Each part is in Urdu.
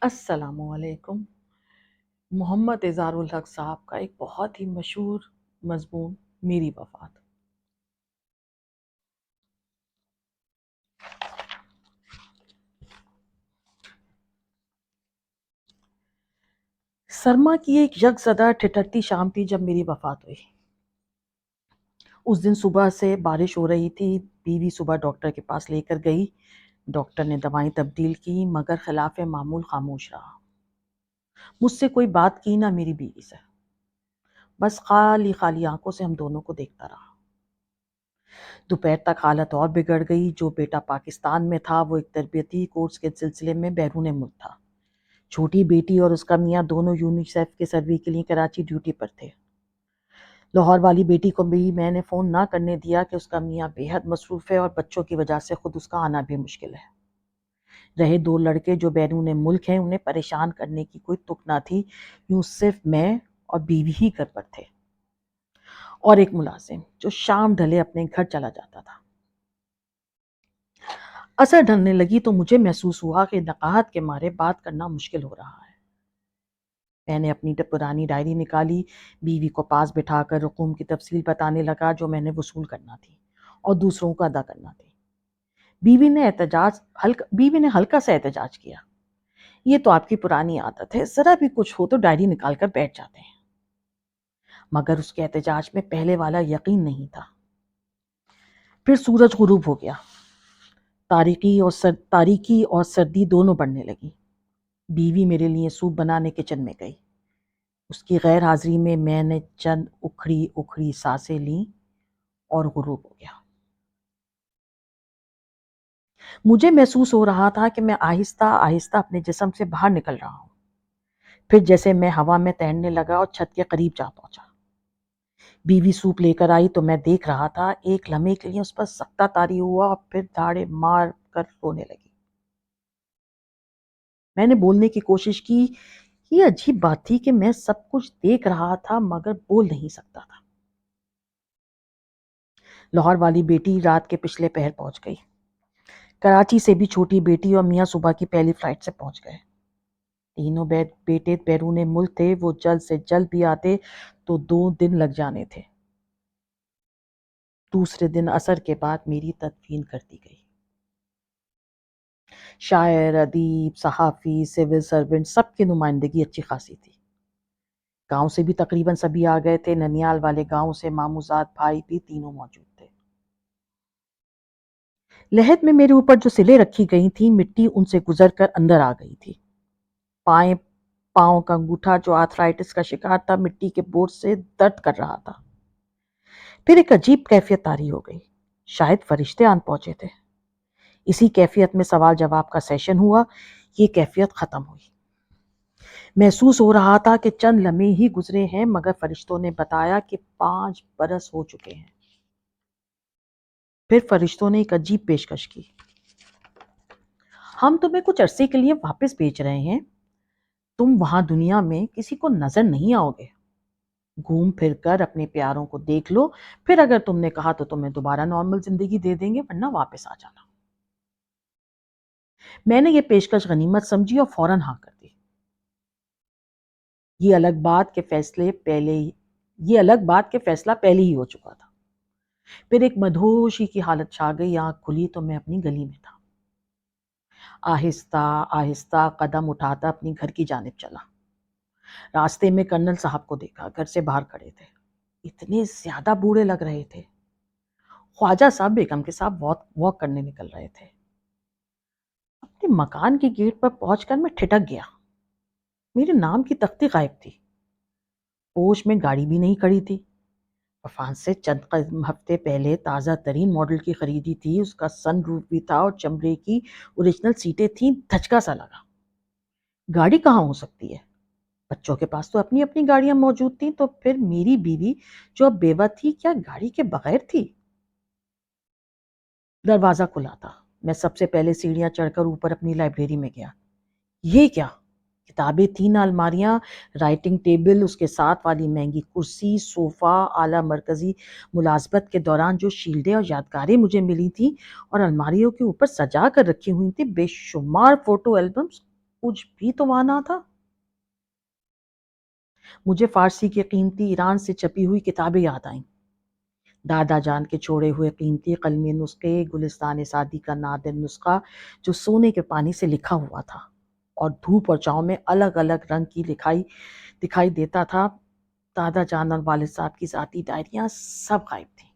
السلام علیکم۔ محمد اظہار الحق صاحب کا ایک بہت ہی مشہور مضمون، میری وفات۔ سرما کی ایک یکزدہ ٹھٹھرتی شام تھی جب میری وفات ہوئی۔ اس دن صبح سے بارش ہو رہی تھی۔ بیوی صبح ڈاکٹر کے پاس لے کر گئی۔ ڈاکٹر نے دوائیں تبدیل کی مگر خلاف معمول خاموش رہا۔ مجھ سے کوئی بات کی نہ میری بیوی سے، بس خالی خالی آنکھوں سے ہم دونوں کو دیکھتا رہا۔ دوپہر تک حالت اور بگڑ گئی۔ جو بیٹا پاکستان میں تھا وہ ایک تربیتی کورس کے سلسلے میں بیرون ملک تھا۔ چھوٹی بیٹی اور اس کا میاں دونوں یونیسیف کے سروے کے لیے کراچی ڈیوٹی پر تھے۔ لاہور والی بیٹی کو بھی میں نے فون نہ کرنے دیا کہ اس کا میاں بے حد مصروف ہے اور بچوں کی وجہ سے خود اس کا آنا بھی مشکل ہے۔ رہے دو لڑکے جو بیرون ملک ہیں، انہیں پریشان کرنے کی کوئی تک نہ تھی۔ یوں صرف میں اور بیوی ہی گھر پر تھے، اور ایک ملازم جو شام ڈھلے اپنے گھر چلا جاتا تھا۔ عصر ڈھلنے لگی تو مجھے محسوس ہوا کہ نقاہت کے مارے بات کرنا مشکل ہو رہا ہے۔ میں نے اپنی پرانی ڈائری نکالی، بیوی کو پاس بٹھا کر رقوم کی تفصیل بتانے لگا جو میں نے وصول کرنا تھی اور دوسروں کو ادا کرنا تھی۔ بیوی نے ہلکا سا احتجاج کیا۔ یہ تو آپ کی پرانی عادت ہے، ذرا بھی کچھ ہو تو ڈائری نکال کر بیٹھ جاتے ہیں۔ مگر اس کے احتجاج میں پہلے والا یقین نہیں تھا۔ پھر سورج غروب ہو گیا۔ تاریکی اور سردی دونوں بڑھنے لگی۔ بیوی میرے لیے سوپ بنانے کچن میں گئی۔ اس کی غیر حاضری میں میں نے چند اکھڑی سانسیں لیں اور غروب ہو گیا۔ مجھے محسوس ہو رہا تھا کہ میں آہستہ آہستہ اپنے جسم سے باہر نکل رہا ہوں۔ پھر جیسے میں ہوا میں تیرنے لگا اور چھت کے قریب جا پہنچا۔ بیوی سوپ لے کر آئی تو میں دیکھ رہا تھا۔ ایک لمحے کے لیے اس پر سکتہ طاری ہوا اور پھر دھاڑے مار کر رونے لگی۔ میں نے بولنے کی کوشش کی۔ یہ عجیب بات تھی کہ میں سب کچھ دیکھ رہا تھا مگر بول نہیں سکتا تھا۔ لاہور والی بیٹی رات کے پچھلے پہر پہنچ گئی۔ کراچی سے بھی چھوٹی بیٹی اور میاں صبح کی پہلی فلائٹ سے پہنچ گئے۔ تینوں بیٹے بیرون ملک تھے۔ وہ جلد سے جلد بھی آتے تو 2 دن لگ جانے تھے۔ دوسرے دن عصر کے بعد میری تدفین کر دی گئی۔ شاعر، ادیب، صحافی، سول سرونٹ سب کی نمائندگی اچھی خاصی تھی۔ گاؤں سے بھی تقریباً سبھی آ گئے تھے۔ ننیال والے گاؤں سے ماموزاد بھائی بھی تینوں موجود تھے۔ لحد میں میرے اوپر جو سلیں رکھی گئی تھیں، مٹی ان سے گزر کر اندر آ گئی تھی۔ پاؤں کا انگوٹھا جو آرتھرائٹس کا شکار تھا، مٹی کے بوجھ سے درد کر رہا تھا۔ پھر ایک عجیب کیفیت طاری ہو گئی۔ شاید فرشتے آن پہنچے تھے۔ اسی کیفیت میں سوال جواب کا سیشن ہوا۔ یہ کیفیت ختم ہوئی۔ محسوس ہو رہا تھا کہ چند لمحے ہی گزرے ہیں مگر فرشتوں نے بتایا کہ 5 برس ہو چکے ہیں۔ پھر فرشتوں نے ایک عجیب پیشکش کی۔ ہم تمہیں کچھ عرصے کے لیے واپس بھیج رہے ہیں۔ تم وہاں دنیا میں کسی کو نظر نہیں آؤ گے۔ گھوم پھر کر اپنے پیاروں کو دیکھ لو، پھر اگر تم نے کہا تو تمہیں دوبارہ نارمل زندگی دے دیں گے، ورنہ واپس آ جانا۔ میں نے یہ پیشکش غنیمت سمجھی اور فوراً ہاں کر دی۔ یہ الگ بات کہ فیصلہ پہلے ہی ہو چکا تھا۔ پھر ایک مدہوشی کی حالت چھا گئی۔ آنکھ کھلی تو میں اپنی گلی میں تھا۔ آہستہ آہستہ قدم اٹھاتا اپنی گھر کی جانب چلا۔ راستے میں کرنل صاحب کو دیکھا، گھر سے باہر کھڑے تھے۔ اتنے زیادہ بوڑھے لگ رہے تھے۔ خواجہ صاحب بیگم کے ساتھ واک کرنے نکل رہے تھے۔ اپنے مکان کی گیٹ پر پہنچ کر میں ٹھٹک گیا۔ میرے نام کی تختی غائب تھی۔ پوش میں گاڑی بھی نہیں کھڑی تھی۔ عرفان سے چند ہفتے پہلے تازہ ترین ماڈل کی خریدی تھی۔ اس کا سن روف بھی تھا اور چمڑے کی اوریجنل سیٹیں تھیں۔ دھچکا سا لگا۔ گاڑی کہاں ہو سکتی ہے؟ بچوں کے پاس تو اپنی اپنی گاڑیاں موجود تھیں، تو پھر میری بیوی جو اب بیوہ تھی کیا گاڑی کے بغیر تھی؟ دروازہ کھلا تھا۔ میں سب سے پہلے سیڑھیاں چڑھ کر اوپر اپنی لائبریری میں گیا۔ یہ کیا؟ کتابیں، 3 الماریاں، رائٹنگ ٹیبل، اس کے ساتھ والی مہنگی کرسی، صوفہ، اعلیٰ مرکزی ملازمت کے دوران جو شیلڈیں اور یادگاریں مجھے ملی تھیں اور الماریوں کے اوپر سجا کر رکھی ہوئی تھیں، بے شمار فوٹو البمز۔ کچھ بھی تو مانا تھا۔ مجھے فارسی کی قیمتی ایران سے چھپی ہوئی کتابیں یاد آئیں، دادا جان کے چھوڑے ہوئے قیمتی قلمی نسخے، گلستان سعدی کا نادر نسخہ جو سونے کے پانی سے لکھا ہوا تھا اور دھوپ اور چھاؤں میں الگ الگ رنگ کی دکھائی دیتا تھا۔ دادا جان اور والد صاحب کی ذاتی ڈائریاں سب غائب تھیں۔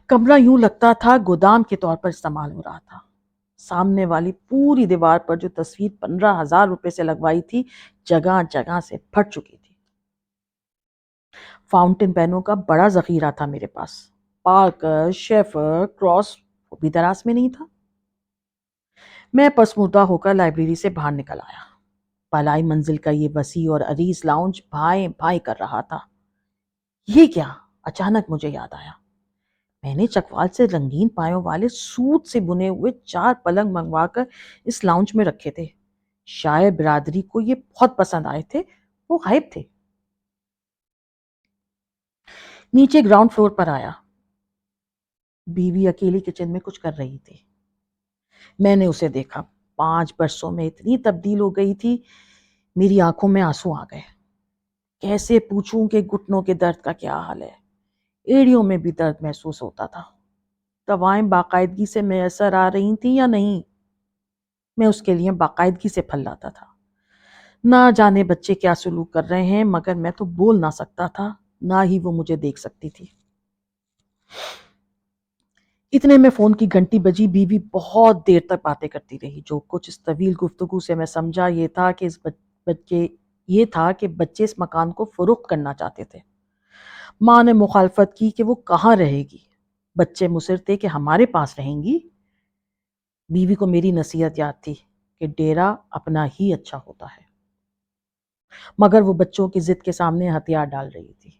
کمرہ یوں لگتا تھا گودام کے طور پر استعمال ہو رہا تھا۔ سامنے والی پوری دیوار پر جو تصویر 15,000 روپے سے لگوائی تھی، جگہ جگہ سے پھٹ چکی تھی۔ فاؤنٹن پینوں کا بڑا ذخیرہ تھا میرے پاس، پارکر، شیفر، کراس، وہ بھی دراز میں نہیں تھا۔ میں پسمردہ ہو کر لائبریری سے باہر نکل آیا۔ بالائی منزل کا یہ وسیع اور عریض لاؤنج بھائیں بھائیں کر رہا تھا۔ یہ کیا؟ اچانک مجھے یاد آیا، میں نے چکوال سے رنگین پایوں والے سوت سے بنے ہوئے 4 پلنگ منگوا کر اس لاؤنج میں رکھے تھے۔ شاعر برادری کو یہ بہت پسند آئے تھے، وہ غائب تھے۔ نیچے گراؤنڈ فلور پر آیا۔ بیوی اکیلی کچن میں کچھ کر رہی تھی۔ میں نے اسے دیکھا، 5 برسوں میں اتنی تبدیل ہو گئی تھی، میری آنکھوں میں آنسو آ گئے۔ کیسے پوچھوں کہ گھٹنوں کے درد کا کیا حال ہے؟ ایڑیوں میں بھی درد محسوس ہوتا تھا۔ دوائیں باقاعدگی سے میسر آ رہی تھیں یا نہیں؟ میں اس کے لیے باقاعدگی سے پھل لاتا تھا۔ نہ جانے بچے کیا سلوک کر رہے ہیں، مگر میں تو بول نہ سکتا تھا، نہ ہی وہ مجھے دیکھ سکتی تھی۔ اتنے میں فون کی گھنٹی بجی۔ بیوی بہت دیر تک باتیں کرتی رہی۔ جو کچھ اس طویل گفتگو سے میں سمجھا یہ تھا کہ بچے اس مکان کو فروخت کرنا چاہتے تھے۔ ماں نے مخالفت کی کہ وہ کہاں رہے گی، بچے مصر تھے کہ ہمارے پاس رہیں گی۔ بیوی کو میری نصیحت یاد تھی کہ ڈیرا اپنا ہی اچھا ہوتا ہے، مگر وہ بچوں کی ضد کے سامنے ہتھیار ڈال رہی تھی۔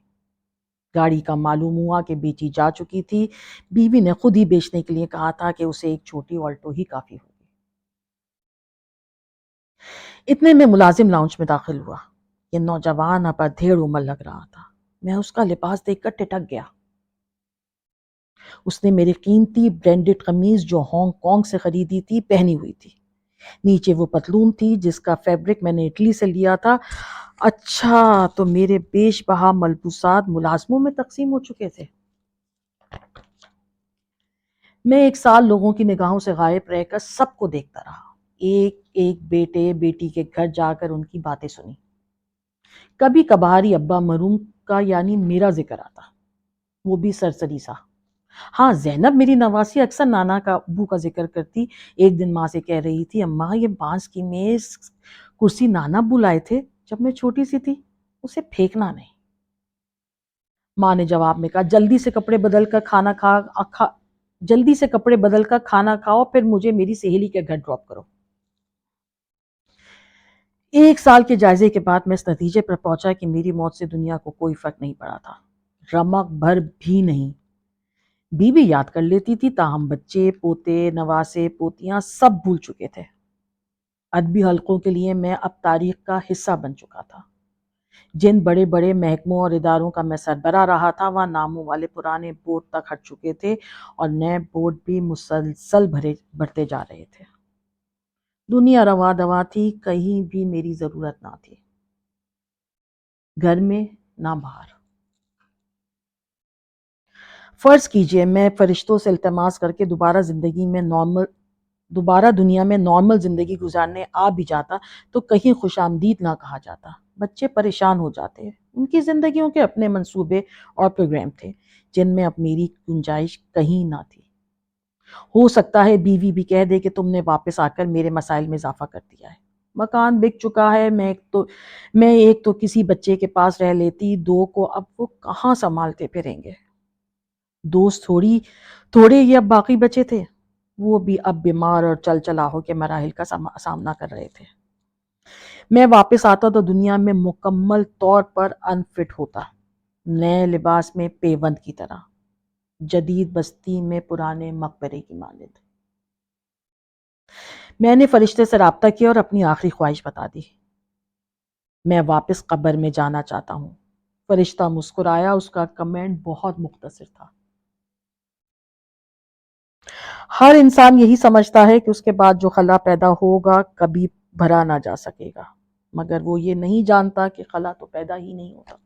گاڑی کا معلوم ہوا کہ بیچی جا چکی تھی۔ بیوی نے خود ہی بیچنے کے لیے کہا تھا کہ اسے ایک چھوٹی آلٹو ہی کافی ہوگی۔ اتنے میں ملازم لاؤنج میں داخل ہوا۔ یہ نوجوان اپا دھیڑ عمر لگ رہا تھا۔ میں اس کا لباس دیکھ کر ٹھٹک گیا۔ اس نے میری قیمتی برینڈڈ قمیض جو ہانگ کانگ سے خریدی تھی پہنی ہوئی تھی۔ نیچے وہ پتلون تھی جس کا فیبرک میں نے اٹلی سے لیا تھا۔ اچھا، تو میرے بیش بہا ملبوسات ملازموں میں تقسیم ہو چکے تھے۔ میں 1 سال لوگوں کی نگاہوں سے غائب رہ کر سب کو دیکھتا رہا۔ ایک ایک بیٹے بیٹی کے گھر جا کر ان کی باتیں سنی۔ کبھی کبھار ہی ابا مرحوم کا یعنی میرا ذکر آتا، وہ بھی سرسری سا۔ ہاں، زینب میری نواسی اکثر نانا کا ابو کا ذکر کرتی۔ ایک دن ماں سے کہہ رہی تھی، اماں یہ بانس کی میز کرسی نانا ابو لائے تھے جب میں چھوٹی سی تھی، اسے پھینکنا نہیں۔ ماں نے جواب میں کہا، جلدی سے کپڑے بدل کر کھانا کھاؤ، پھر مجھے میری سہیلی کے گھر ڈراپ کرو۔ 1 سال کے جائزے کے بعد میں اس نتیجے پر پہنچا کہ میری موت سے دنیا کو کوئی فرق نہیں پڑا تھا، رمق بھر بھی نہیں۔ بیوی یاد کر لیتی تھی، تاہم بچے، پوتے، نواسے، پوتیاں سب بھول چکے تھے۔ ادبی حلقوں کے لیے میں اب تاریخ کا حصہ بن چکا تھا۔ جن بڑے بڑے محکموں اور اداروں کا میں سربراہ رہا تھا، وہاں ناموں والے پرانے بورڈ تک ہٹ چکے تھے اور نئے بورڈ بھی مسلسل بڑھتے جا رہے تھے۔ دنیا رواں دواں تھی، کہیں بھی میری ضرورت نہ تھی، گھر میں نہ باہر۔ فرض کیجئے میں فرشتوں سے التماس کر کے دوبارہ دنیا میں نارمل زندگی گزارنے آ بھی جاتا تو کہیں خوش آمدید نہ کہا جاتا۔ بچے پریشان ہو جاتے، ان کی زندگیوں کے اپنے منصوبے اور پروگرام تھے جن میں اب میری گنجائش کہیں نہ تھی۔ ہو سکتا ہے بیوی بھی کہہ دے کہ تم نے واپس آ کر میرے مسائل میں اضافہ کر دیا ہے۔ مکان بک چکا ہے، میں ایک تو کسی بچے کے پاس رہ لیتی، 2 کو اب وہ کہاں سنبھالتے پھریں گے۔ دوست تھوڑے ہی اب باقی بچے تھے، وہ بھی اب بیمار اور چل چلاہو کے مراحل کا سامنا کر رہے تھے۔ میں واپس آتا تو دنیا میں مکمل طور پر انفٹ ہوتا، نئے لباس میں پیوند کی طرح، جدید بستی میں پرانے مقبرے کی مانند۔ میں نے فرشتے سے رابطہ کیا اور اپنی آخری خواہش بتا دی، میں واپس قبر میں جانا چاہتا ہوں۔ فرشتہ مسکرایا، اس کا کمنٹ بہت مختصر تھا۔ ہر انسان یہی سمجھتا ہے کہ اس کے بعد جو خلا پیدا ہوگا کبھی بھرا نہ جا سکے گا، مگر وہ یہ نہیں جانتا کہ خلا تو پیدا ہی نہیں ہوتا۔